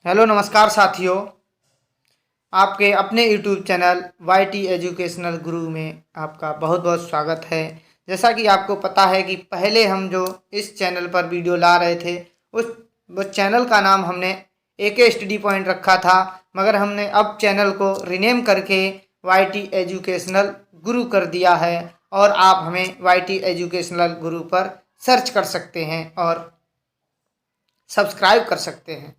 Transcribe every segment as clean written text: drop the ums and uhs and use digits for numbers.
Hello नमस्कार साथियों। आपके अपने यूट्यूब चैनल YT एजुकेशनल गुरु में आपका बहुत बहुत स्वागत है। जैसा कि आपको पता है कि पहले हम जो इस चैनल पर वीडियो ला रहे थे उस चैनल का नाम हमने AK स्टडी पॉइंट रखा था, मगर हमने अब चैनल को रीनेम करके YT एजुकेशनल गुरु कर दिया है और आप हमें YT एजुकेशनल गुरु पर सर्च कर सकते हैं और सब्सक्राइब कर सकते हैं।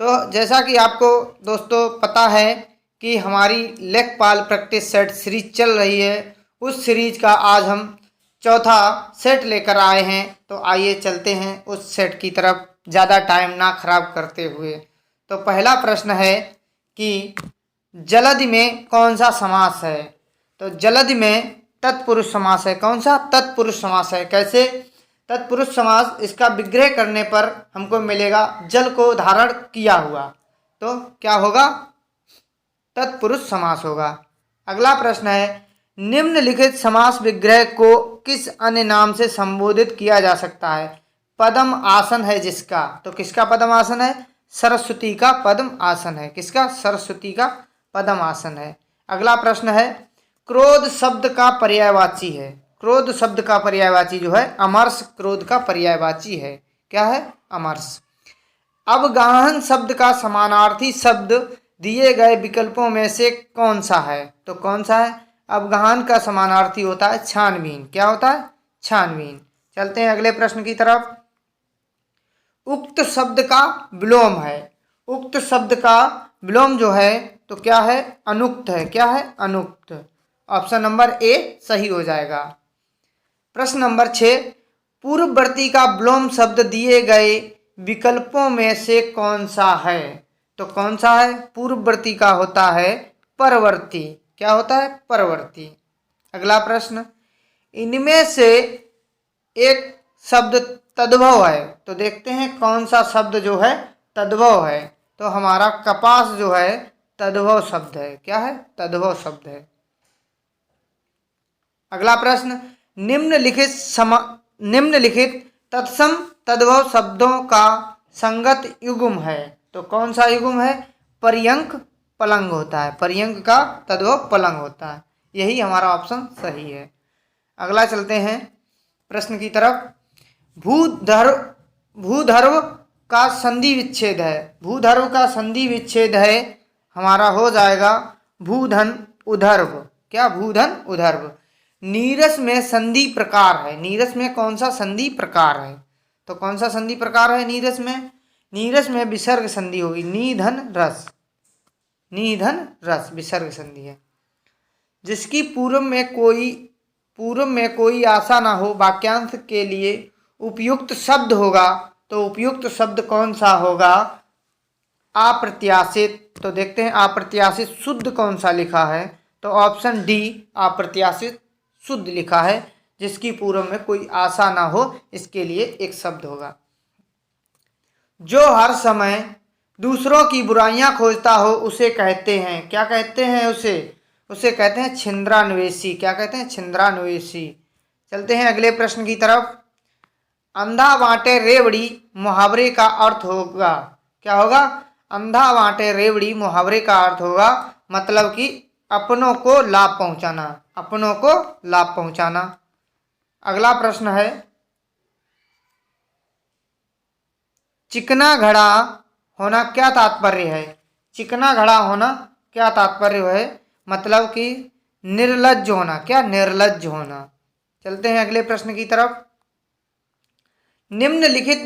तो जैसा कि आपको दोस्तों पता है कि हमारी लेखपाल प्रैक्टिस सेट सीरीज चल रही है, उस सीरीज का आज हम चौथा सेट लेकर आए हैं। तो आइए चलते हैं उस सेट की तरफ, ज़्यादा टाइम ना खराब करते हुए। तो पहला प्रश्न है कि जलद में कौन सा समास है। तो जलद में तत्पुरुष समास है। कौन सा? तत्पुरुष समास है। कैसे? तत्पुरुष समास, इसका विग्रह करने पर हमको मिलेगा जल को धारण किया हुआ, तो क्या होगा? तत्पुरुष समास होगा। अगला प्रश्न है, निम्नलिखित समास विग्रह को किस अन्य नाम से संबोधित किया जा सकता है? पद्म आसन है जिसका। तो किसका पद्म आसन है? सरस्वती का पद्म आसन है। किसका? सरस्वती का पद्म आसन है। अगला प्रश्न है, क्रोध शब्द का पर्यायवाची है। क्रोध शब्द का पर्यायवाची जो है अमर्ष, क्रोध का पर्यायवाची है। क्या है? अमर्ष। अवगाहन शब्द का समानार्थी शब्द दिए गए विकल्पों में से कौन सा है? तो कौन सा है? अवगाहन का समानार्थी होता है छानबीन। क्या होता है? छानबीन। चलते हैं अगले प्रश्न की तरफ। उक्त शब्द का विलोम है। उक्त शब्द का विलोम जो है तो क्या है? अनुक्त है। क्या है? अनुक्त। ऑप्शन नंबर ए सही हो जाएगा। प्रश्न नंबर 6, पूर्ववर्ती का विलोम शब्द दिए गए विकल्पों में से कौन सा है? तो कौन सा है? पूर्ववर्ती का होता है परवर्ती। क्या होता है? परवर्ती। अगला प्रश्न, इनमें से एक शब्द तद्भव है। तो देखते हैं कौन सा शब्द जो है तद्भव है। तो हमारा कपास जो है तद्भव शब्द है। क्या है? तद्भव शब्द है। अगला प्रश्न, निम्नलिखित तत्सम तद्भव शब्दों का संगत युग्म है। तो कौन सा युग्म है? पर्यंक पलंग होता है। पर्यंक का तद्भव पलंग होता है। यही हमारा ऑप्शन सही है। अगला चलते हैं प्रश्न की तरफ। भूधर्व का संधि विच्छेद है। भूधर्व का संधि विच्छेद है हमारा हो जाएगा भूधन उधर्व। क्या? भूधन उधर्व। नीरस में संधि प्रकार है। नीरस में कौन सा संधि प्रकार है? तो कौन सा संधि प्रकार है नीरस में? नीरस में विसर्ग संधि होगी। निधन रस। निधन रस विसर्ग संधि है। जिसकी पूर्व में कोई आशा ना हो वाक्यांश के लिए उपयुक्त शब्द होगा। तो उपयुक्त शब्द कौन सा होगा? अप्रत्याशित। तो देखते हैं अप्रत्याशित शुद्ध कौन सा लिखा है। तो ऑप्शन डी अप्रत्याशित शुद्ध लिखा है। जिसकी पूर्व में कोई आशा ना हो इसके लिए एक शब्द होगा। जो हर समय दूसरों की बुराइयां खोजता हो उसे कहते हैं। क्या कहते हैं उसे? उसे कहते हैं छिंद्रान्वेषी। क्या कहते हैं? छिंद्रान्वेषी। चलते हैं अगले प्रश्न की तरफ। अंधा बांटे रेवड़ी मुहावरे का अर्थ होगा। क्या होगा? अंधा बांटे रेवड़ी मुहावरे का अर्थ होगा मतलब कि अपनों को लाभ पहुंचाना। अपनों को लाभ पहुंचाना। अगला प्रश्न है, चिकना घड़ा होना क्या तात्पर्य है? चिकना घड़ा होना क्या तात्पर्य है? मतलब कि निर्लज्ज होना। क्या? निर्लज्ज होना। चलते हैं अगले प्रश्न की तरफ। निम्नलिखित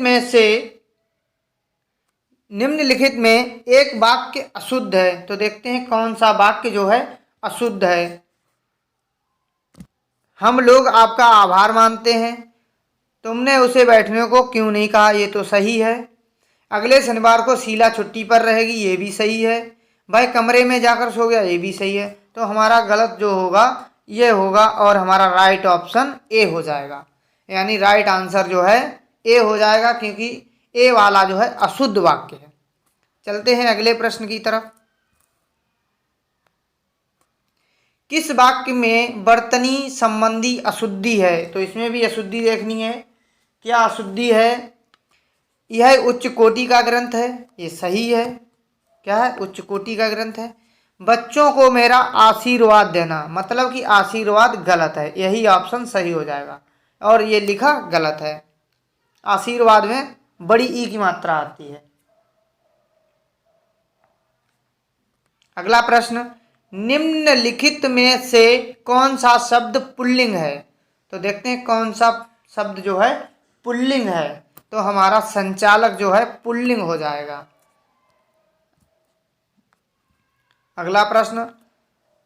में एक वाक्य अशुद्ध है। तो देखते हैं कौन सा वाक्य जो है अशुद्ध है। हम लोग आपका आभार मानते हैं, तुमने उसे बैठने को क्यों नहीं कहा। ये तो सही है। अगले शनिवार को शीला छुट्टी पर रहेगी। ये भी सही है। भाई कमरे में जाकर सो गया। ये भी सही है। तो हमारा गलत जो होगा ये होगा और हमारा राइट ऑप्शन ए हो जाएगा। यानी राइट आंसर जो है ए हो जाएगा, क्योंकि ए वाला जो है अशुद्ध वाक्य है। चलते हैं अगले प्रश्न की तरफ। किस वाक्य में वर्तनी संबंधी अशुद्धि है? तो इसमें भी अशुद्धि देखनी है। क्या अशुद्धि है? यह उच्च कोटि का ग्रंथ है, ये सही है। क्या है? उच्च कोटि का ग्रंथ है। बच्चों को मेरा आशीर्वाद देना, मतलब कि आशीर्वाद गलत है, यही ऑप्शन सही हो जाएगा। और ये लिखा गलत है। आशीर्वाद में बड़ी ई की मात्रा आती है। अगला प्रश्न, निम्नलिखित में से कौन सा शब्द पुल्लिंग है? तो देखते हैं कौन सा शब्द जो है पुल्लिंग है। तो हमारा संचालक जो है पुल्लिंग हो जाएगा। अगला प्रश्न,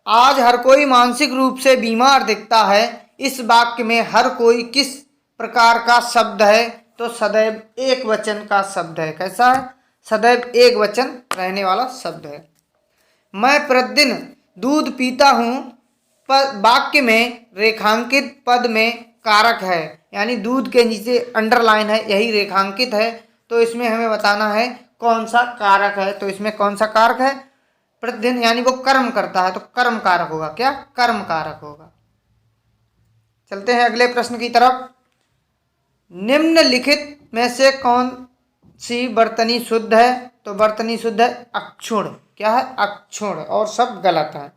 आज हर कोई मानसिक रूप से बीमार दिखता है, इस वाक्य में हर कोई किस प्रकार का शब्द है? तो सदैव एक वचन का शब्द है। कैसा है? सदैव एक वचन रहने वाला शब्द है। मैं प्रतिदिन दूध पीता हूँ, वाक्य में रेखांकित पद में कारक है, यानी दूध के नीचे अंडरलाइन है, यही रेखांकित है। तो इसमें हमें बताना है कौन सा कारक है। तो इसमें कौन सा कारक है? प्रतिदिन, यानी वो कर्म करता है, तो कर्म कारक होगा। क्या? कर्म कारक होगा। चलते हैं अगले प्रश्न की तरफ। निम्नलिखित में से कौन सी वर्तनी शुद्ध है? तो वर्तनी शुद्ध है अक्षुण। क्या है? अक्षुण। और सब गलत है।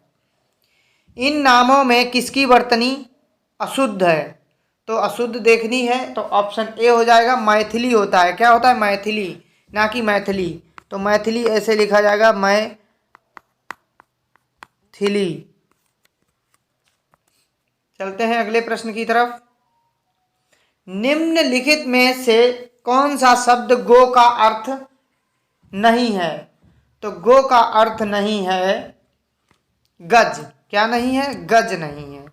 इन नामों में किसकी वर्तनी अशुद्ध है? तो अशुद्ध देखनी है तो ऑप्शन ए हो जाएगा, मैथिली होता है। क्या होता है? मैथिली, ना कि मैथिली। तो मैथिली ऐसे लिखा जाएगा, मैथिली। चलते हैं अगले प्रश्न की तरफ। निम्नलिखित में से कौन सा शब्द गो का अर्थ नहीं है? तो गो का अर्थ नहीं है गज। क्या नहीं है? गज नहीं है।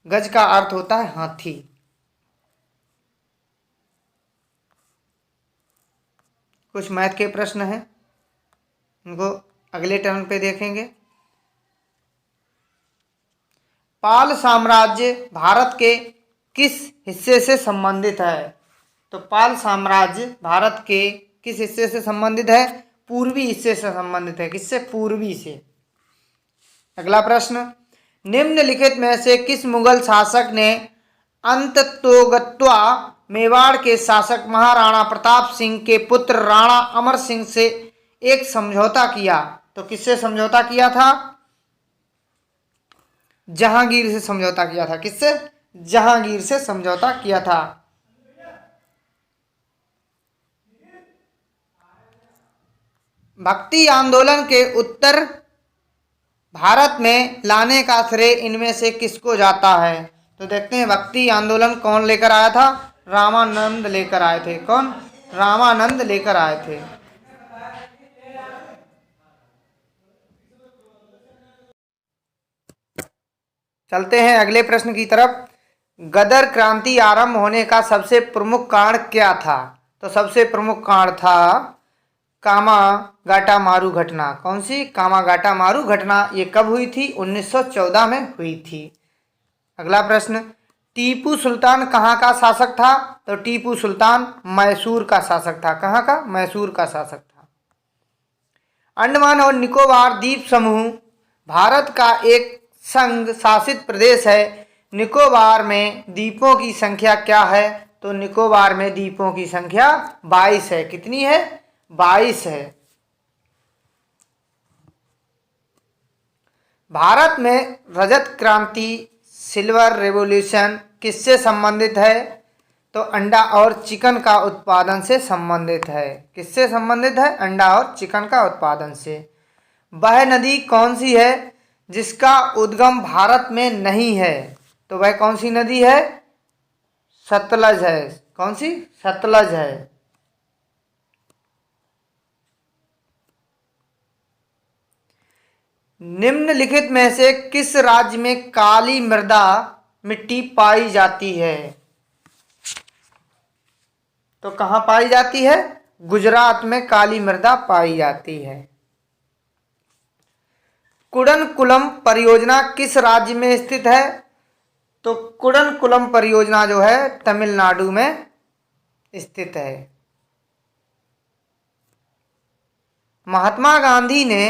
गज का अर्थ होता है हाथी। कुछ मैथ के प्रश्न हैं, उनको अगले टर्न पे देखेंगे। पाल साम्राज्य भारत के किस हिस्से से संबंधित है? तो पाल साम्राज्य भारत के किस हिस्से से संबंधित है? पूर्वी हिस्से से संबंधित है। किससे? पूर्वी से। अगला प्रश्न, निम्नलिखित में से किस मुगल शासक ने अंततोगत्वा मेवाड़ के शासक महाराणा प्रताप सिंह के पुत्र राणा अमर सिंह से एक समझौता किया? तो किससे समझौता किया था? जहांगीर से समझौता किया था। किससे? जहांगीर से समझौता किया था। भक्ति आंदोलन के उत्तर भारत में लाने का श्रेय इनमें से किसको जाता है? तो देखते हैं भक्ति आंदोलन कौन लेकर आया था? रामानंद लेकर आए थे। कौन? रामानंद लेकर आए थे। चलते हैं अगले प्रश्न की तरफ। गदर क्रांति आरंभ होने का सबसे प्रमुख कारण क्या था? तो सबसे प्रमुख कारण था कामागाटा मारू घटना। कौन सी? कामागाटा मारू घटना। ये कब हुई थी? 1914 में हुई थी। अगला प्रश्न, टीपू सुल्तान कहाँ का शासक था? तो टीपू सुल्तान मैसूर का शासक था। कहाँ का? मैसूर का शासक था। अंडमान और निकोबार द्वीप समूह भारत का एक संघ शासित प्रदेश है। निकोबार में द्वीपों की संख्या क्या है? तो निकोबार में द्वीपों की संख्या 22 है। कितनी है? 22 है। भारत में रजत क्रांति सिल्वर रेवोल्यूशन किससे संबंधित है? तो अंडा और चिकन का उत्पादन से संबंधित है। किससे संबंधित है? अंडा और चिकन का उत्पादन से। वह नदी कौन सी है जिसका उद्गम भारत में नहीं है? तो वह कौन सी नदी है? सतलज है। कौन सी? सतलज है। निम्नलिखित में से किस राज्य में काली मृदा मिट्टी पाई जाती है? तो कहाँ पाई जाती है? गुजरात में काली मृदा पाई जाती है। कुडनकुलम परियोजना किस राज्य में स्थित है? तो कुडनकुलम परियोजना जो है तमिलनाडु में स्थित है। महात्मा गांधी ने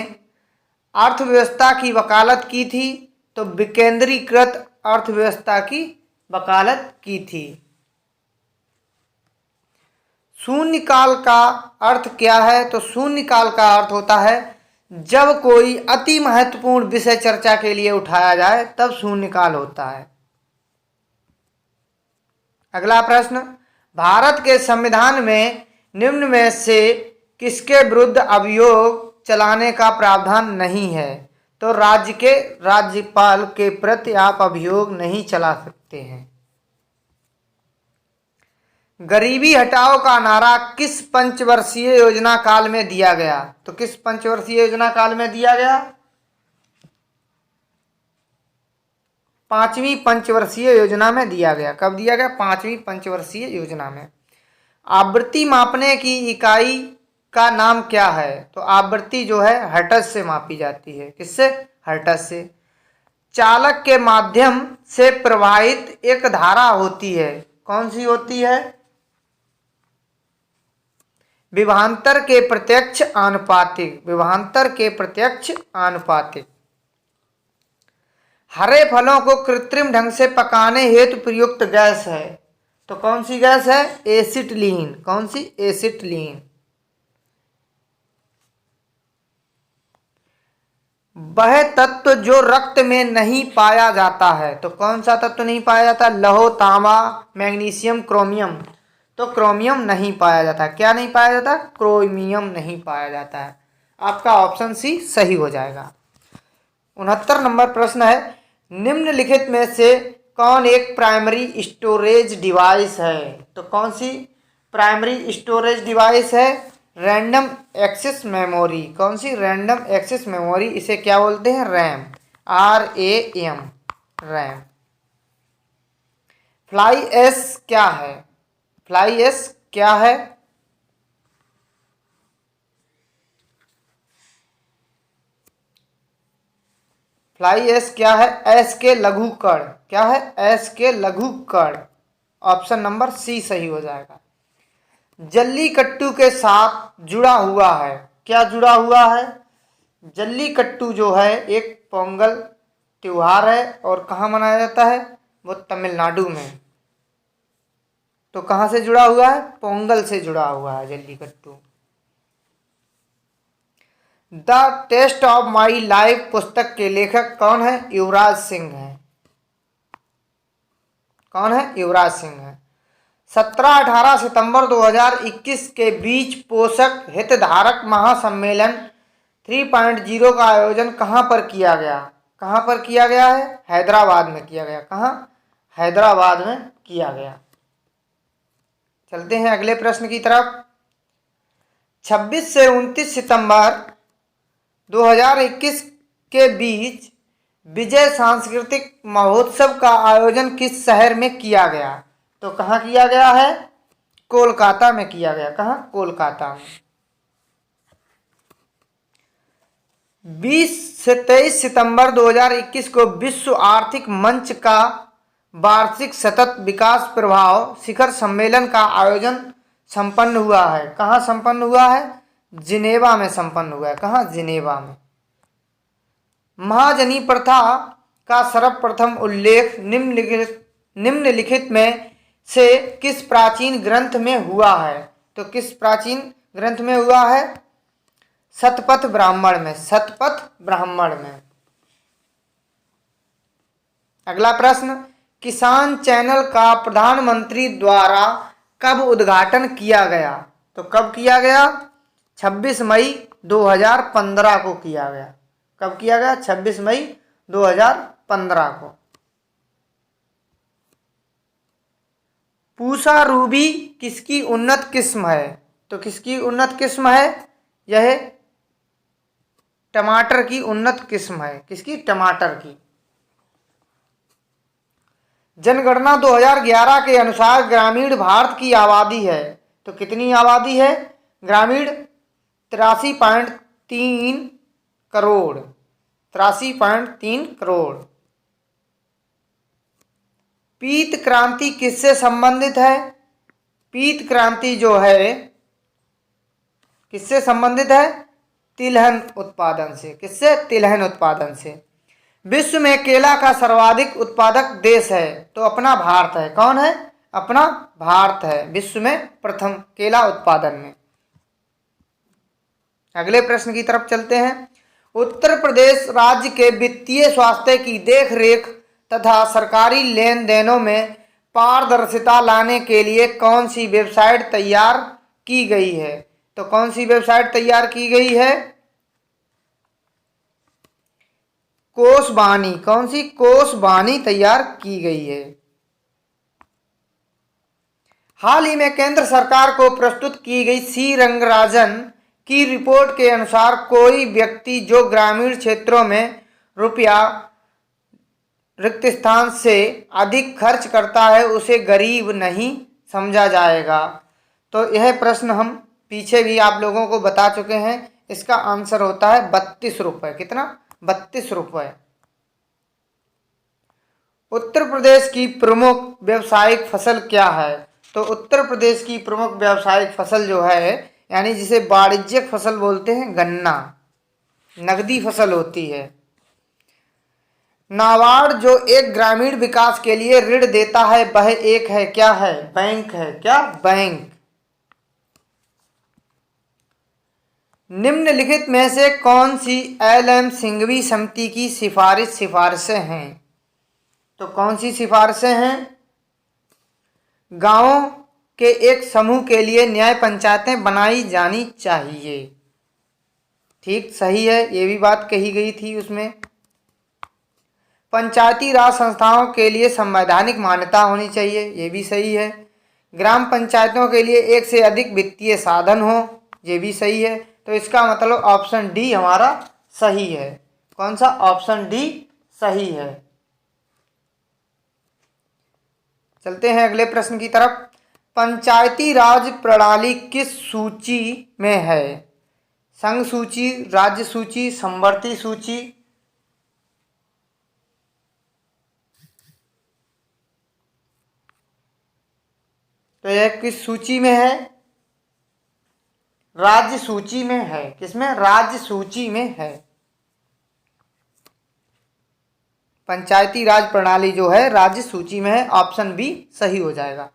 अर्थव्यवस्था की वकालत की थी, तो विकेंद्रीकृत अर्थव्यवस्था की वकालत की थी। शून्यकाल का अर्थ क्या है? तो शून्यकाल का अर्थ होता है जब कोई अति महत्वपूर्ण विषय चर्चा के लिए उठाया जाए तब शून्यकाल होता है। अगला प्रश्न, भारत के संविधान में निम्न में से किसके विरुद्ध अभियोग चलाने का प्रावधान नहीं है? तो राज्य के राज्यपाल के प्रति आप अभियोग नहीं चला सकते हैं। गरीबी हटाओ का नारा किस पंचवर्षीय योजना काल में दिया गया? तो किस पंचवर्षीय योजना काल में दिया गया? 5वीं पंचवर्षीय योजना में दिया गया। कब दिया गया? 5वीं पंचवर्षीय योजना में। आवृत्ति मापने की इकाई का नाम क्या है? तो आवृत्ति जो है हर्ट्ज से मापी जाती है। किससे? हर्ट्ज से। चालक के माध्यम से प्रवाहित एक धारा होती है, कौन सी होती है? विभवांतर के प्रत्यक्ष आनुपातिक। विभवांतर के प्रत्यक्ष आनुपातिक। हरे फलों को कृत्रिम ढंग से पकाने हेतु प्रयुक्त गैस है, तो कौन सी गैस है? एसिटिलीन। कौन सी? एसिटिलीन। वह तत्व जो रक्त में नहीं पाया जाता है, तो कौन सा तत्व नहीं पाया जाता? लौह, तांबा, मैग्नीशियम, क्रोमियम। तो क्रोमियम नहीं पाया जाता। क्या नहीं पाया जाता? क्रोमियम नहीं पाया जाता है। आपका ऑप्शन सी सही हो जाएगा। 69 नंबर प्रश्न है, निम्नलिखित में से कौन एक प्राइमरी स्टोरेज डिवाइस है? तो कौन सी प्राइमरी स्टोरेज डिवाइस है? Random access memory. कौन सी? Random access memory. इसे क्या बोलते हैं? RAM. RAM, RAM. Fly ash क्या है? फ्लाई ऐश क्या है? फ्लाई ऐश क्या है? ऐश के लघु कण। क्या है? ऐश के लघु कण। ऑप्शन नंबर सी सही हो जाएगा। जल्लीकट्टू के साथ जुड़ा हुआ है, क्या जुड़ा हुआ है? जल्लीकट्टू जो है एक पोंगल त्योहार है और कहाँ मनाया जाता है? वो तमिलनाडु में। तो कहाँ से जुड़ा हुआ है? पोंगल से जुड़ा हुआ है Jallikattu. The test of my life पुस्तक के लेखक कौन है? युवराज सिंह है। कौन है? युवराज सिंह है। 17-18 सितंबर 2021 के बीच पोषक हितधारक महासम्मेलन 3.0 का आयोजन कहाँ पर किया गया? कहाँ पर किया गया है? हैदराबाद में किया गया। कहाँ? हैदराबाद में किया गया। चलते हैं अगले प्रश्न की तरफ। 26 से 29 सितंबर 2021 के बीच विजय सांस्कृतिक महोत्सव का आयोजन किस शहर में किया गया? तो कहाँ किया गया है? कोलकाता में किया गया। कहाँ? कोलकाता में। 20 से 23 सितंबर 2021 को विश्व आर्थिक मंच का वार्षिक सतत विकास प्रभाव शिखर सम्मेलन का आयोजन संपन्न हुआ है। कहाँ संपन्न हुआ है? जिनेवा में संपन्न हुआ है। कहाँ? जिनेवा में। महाजनी प्रथा का सर्वप्रथम उल्लेख निम्नलिखित में से किस प्राचीन ग्रंथ में हुआ है? तो किस प्राचीन ग्रंथ में हुआ है? शतपथ ब्राह्मण में। शतपथ ब्राह्मण में। अगला प्रश्न, किसान चैनल का प्रधानमंत्री द्वारा कब उद्घाटन किया गया? तो कब किया गया? 26 मई 2015 को किया गया। कब किया गया? 26 मई 2015 को। पूसा रूबी किसकी उन्नत किस्म है? तो किसकी उन्नत किस्म है? यह टमाटर की उन्नत किस्म है। किसकी? टमाटर की। जनगणना 2011 के अनुसार ग्रामीण भारत की आबादी है, तो कितनी आबादी है? ग्रामीण 83.3 करोड़। 83.3 करोड़। पीत क्रांति किससे संबंधित है? पीत क्रांति जो है किससे संबंधित है? तिलहन उत्पादन से। किससे? तिलहन उत्पादन से। विश्व में केला का सर्वाधिक उत्पादक देश है, तो अपना भारत है। कौन है? अपना भारत है विश्व में प्रथम केला उत्पादन में। अगले प्रश्न की तरफ चलते हैं। उत्तर प्रदेश राज्य के वित्तीय स्वास्थ्य की देखरेख तथा सरकारी लेन देनों में पारदर्शिता लाने के लिए कौन सी वेबसाइट तैयार की गई है? तो कौन सी वेबसाइट तैयार की गई है? कोषवाणी। कौन सी? कोषवाणी तैयार की गई है। हाल ही में केंद्र सरकार को प्रस्तुत की गई सी रंगराजन की रिपोर्ट के अनुसार कोई व्यक्ति जो ग्रामीण क्षेत्रों में रुपया रिक्त स्थान से अधिक खर्च करता है उसे गरीब नहीं समझा जाएगा। तो यह प्रश्न हम पीछे भी आप लोगों को बता चुके हैं। इसका आंसर होता है 32 रुपये। कितना? 32 रुपये। उत्तर प्रदेश की प्रमुख व्यावसायिक फसल क्या है? तो उत्तर प्रदेश की प्रमुख व्यावसायिक फसल जो है, यानी जिसे वाणिज्यिक फसल बोलते हैं, गन्ना, नगदी फसल होती है। नाबार्ड जो एक ग्रामीण विकास के लिए ऋण देता है वह एक है, क्या है? बैंक है। क्या? बैंक। निम्नलिखित में से कौन सी एल.एम. सिंघवी समिति की सिफारिशें हैं? तो कौन सी सिफारिशें हैं? गांवों के एक समूह के लिए न्याय पंचायतें बनाई जानी चाहिए। ठीक, सही है, ये भी बात कही गई थी उसमें। पंचायती राज संस्थाओं के लिए संवैधानिक मान्यता होनी चाहिए, ये भी सही है। ग्राम पंचायतों के लिए एक से अधिक वित्तीय साधन हो, ये भी सही है। तो इसका मतलब ऑप्शन डी हमारा सही है। कौन सा? ऑप्शन डी सही है। चलते हैं अगले प्रश्न की तरफ। पंचायती राज प्रणाली किस सूची में है? संघ सूची, राज्य सूची, समवर्ती सूची? तो यह किस सूची में है? राज्य सूची में है। किसमें? राज्य सूची में है। पंचायती राज प्रणाली जो है राज्य सूची में है। ऑप्शन बी सही हो जाएगा।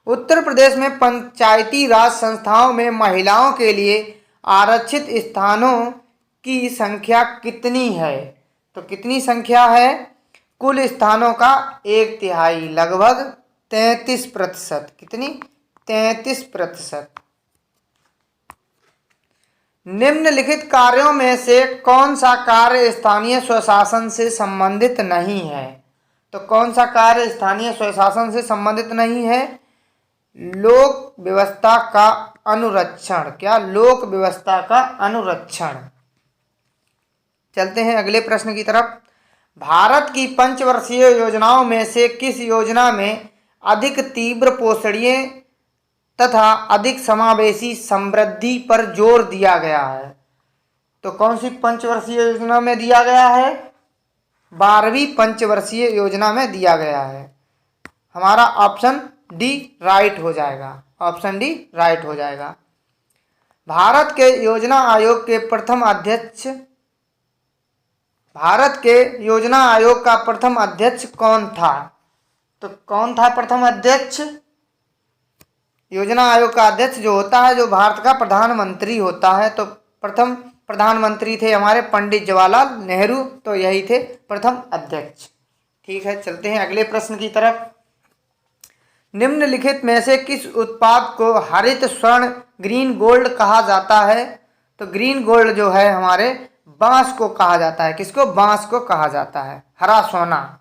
उत्तर प्रदेश में पंचायती राज संस्थाओं में महिलाओं के लिए आरक्षित स्थानों की संख्या कितनी है? तो कितनी संख्या है? कुल स्थानों का 1/3, लगभग 33%। कितनी? 33%। निम्नलिखित कार्यों में से कौन सा कार्य स्थानीय स्वशासन से संबंधित नहीं है? तो कौन सा कार्य स्थानीय स्वशासन से संबंधित नहीं है? लोक व्यवस्था का अनुरक्षण। क्या? लोक व्यवस्था का अनुरक्षण। चलते हैं अगले प्रश्न की तरफ। भारत की पंचवर्षीय योजनाओं में से किस योजना में अधिक तीव्र पोषणीय तथा अधिक समावेशी समृद्धि पर जोर दिया गया है? तो कौन सी पंचवर्षीय योजना में दिया गया है? 12वीं पंचवर्षीय योजना में दिया गया है। हमारा ऑप्शन डी राइट हो जाएगा। ऑप्शन डी राइट हो जाएगा। भारत के योजना आयोग के प्रथम अध्यक्ष, भारत के योजना आयोग का प्रथम अध्यक्ष कौन था? तो कौन था प्रथम अध्यक्ष? योजना आयोग का अध्यक्ष जो होता है, जो भारत का प्रधानमंत्री होता है, तो प्रथम प्रधानमंत्री थे हमारे पंडित जवाहरलाल नेहरू, तो यही थे प्रथम अध्यक्ष। ठीक है, चलते हैं अगले प्रश्न की तरफ। निम्नलिखित में से किस उत्पाद को हरित स्वर्ण, ग्रीन गोल्ड कहा जाता है? तो ग्रीन गोल्ड जो है हमारे बांस को कहा जाता है। किसको? बांस को कहा जाता है। हरा सोना।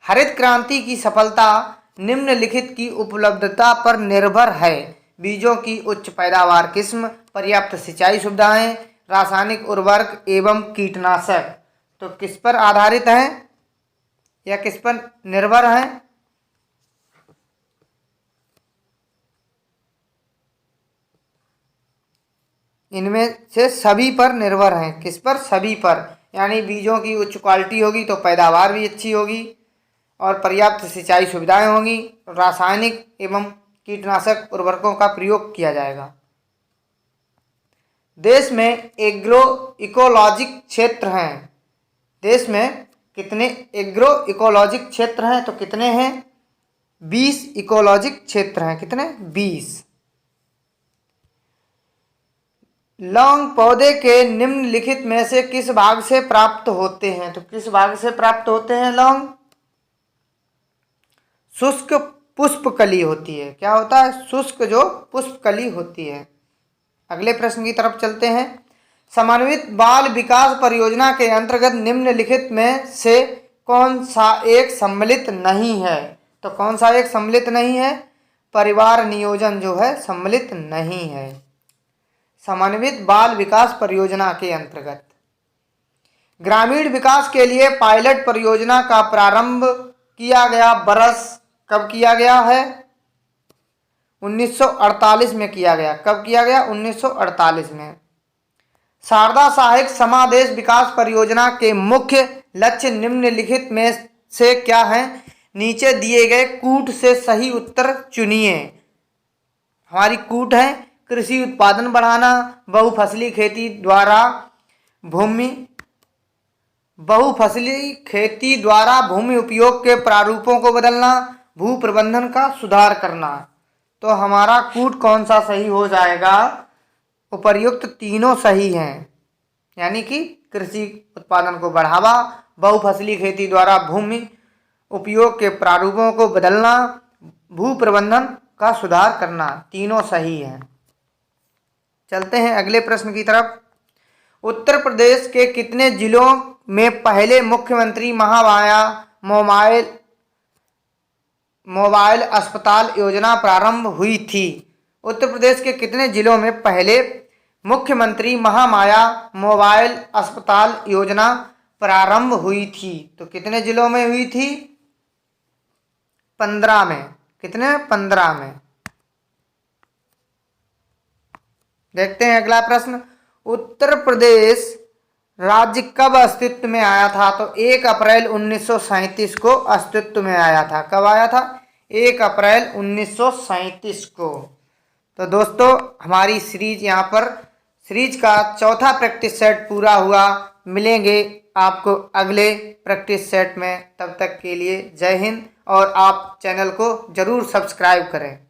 हरित क्रांति की सफलता निम्नलिखित की उपलब्धता पर निर्भर है। बीजों की उच्च पैदावार किस्म, पर्याप्त सिंचाई सुविधाएं, रासायनिक उर्वरक एवं कीटनाशक। तो किस पर आधारित हैं या किस पर निर्भर हैं? इनमें से सभी पर निर्भर हैं। किस पर? सभी पर। यानी बीजों की उच्च क्वालिटी होगी तो पैदावार भी अच्छी होगी और पर्याप्त सिंचाई सुविधाएं होंगी, रासायनिक एवं कीटनाशक उर्वरकों का प्रयोग किया जाएगा। देश में एग्रो इकोलॉजिक क्षेत्र हैं। देश में कितने एग्रो इकोलॉजिक क्षेत्र हैं? तो कितने हैं? 20 इकोलॉजिक क्षेत्र हैं। कितने? 20। लौंग पौधे के निम्नलिखित में से किस भाग से प्राप्त होते हैं? तो किस भाग से प्राप्त होते हैं लौंग? शुष्क पुष्पकली होती है। क्या होता है? शुष्क जो पुष्पकली होती है। अगले प्रश्न की तरफ चलते हैं। समन्वित बाल विकास परियोजना के अंतर्गत निम्नलिखित में से कौन सा एक सम्मिलित नहीं है? तो कौन सा एक सम्मिलित नहीं है? परिवार नियोजन जो है सम्मिलित नहीं है समन्वित बाल विकास परियोजना के अंतर्गत। ग्रामीण विकास के लिए पायलट परियोजना का प्रारंभ किया गया वर्ष कब किया गया है? 1948 में किया गया। कब किया गया? 1948 में। शारदा सहायक समादेश विकास परियोजना के मुख्य लक्ष्य निम्नलिखित में से क्या हैं? नीचे दिए गए कूट से सही उत्तर चुनिए। हमारी कूट है कृषि उत्पादन बढ़ाना, बहुफसली खेती द्वारा भूमि उपयोग के प्रारूपों को बदलना, भू प्रबंधन का सुधार करना। तो हमारा कूट कौन सा सही हो जाएगा? उपर्युक्त तीनों सही हैं, यानी कि कृषि उत्पादन को बढ़ावा, बहुफसली खेती द्वारा भूमि उपयोग के प्रारूपों को बदलना, भू प्रबंधन का सुधार करना, तीनों सही हैं। चलते हैं अगले प्रश्न की तरफ। उत्तर प्रदेश के कितने जिलों में पहले मुख्यमंत्री महामाया मोबाइल अस्पताल योजना प्रारंभ हुई थी? उत्तर प्रदेश के कितने जिलों में पहले मुख्यमंत्री महामाया मोबाइल अस्पताल योजना प्रारंभ हुई थी? तो कितने जिलों में हुई थी? 15 में। कितने? 15 में। देखते हैं अगला प्रश्न। उत्तर प्रदेश राज्य कब अस्तित्व में आया था? तो 1 अप्रैल 1937 को अस्तित्व में आया था। कब आया था? 1 अप्रैल 1937 को। तो दोस्तों हमारी सीरीज यहाँ पर सीरीज का चौथा प्रैक्टिस सेट पूरा हुआ। मिलेंगे आपको अगले प्रैक्टिस सेट में। तब तक के लिए जय हिंद, और आप चैनल को जरूर सब्सक्राइब करें।